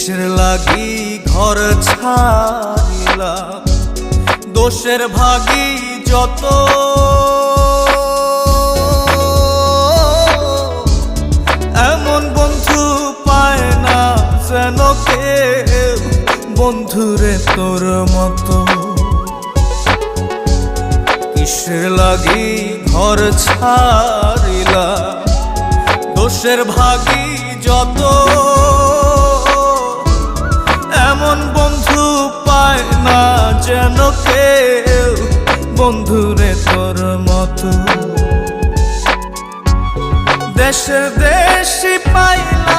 কিসের লাগি ঘর ছাড়িলাম, দোষের ভাগী যত, এমন বন্ধু পায় না যেন কেউ, বন্ধুরে তোর মতো। কিসের লাগি ঘর ছাড়িলাম, দোষের ভাগী যত, এমন বন্ধু পায় না যেন কেউ, বন্ধুরে তোর মতো। দেশে দেশি পাইলাম